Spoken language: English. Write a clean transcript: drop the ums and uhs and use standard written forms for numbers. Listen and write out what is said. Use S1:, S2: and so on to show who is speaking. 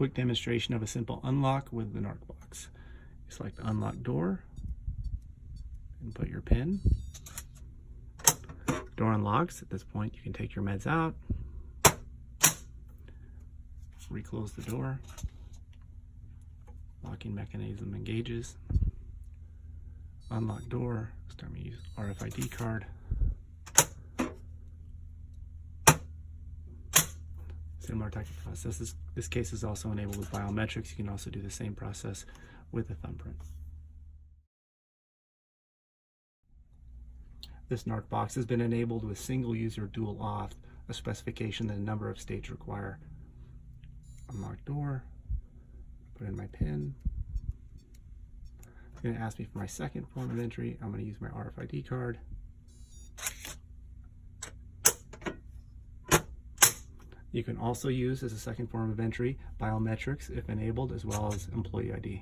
S1: Quick demonstration of a simple unlock with the NarcBox. You select unlock door and put your PIN. Door unlocks. At this point, you can take your meds out, reclose the door, locking mechanism engages, unlock door, start me use RFID card, similar type of process. This case is also enabled with biometrics. You can also do the same process with a thumbprint. This NarcBox has been enabled with single user dual auth, a specification that a number of states require. Unlock door, put in my PIN. It's going to ask me for my second form of entry. I'm going to use my RFID card. You can also use as a second form of entry biometrics if enabled, as well as employee ID.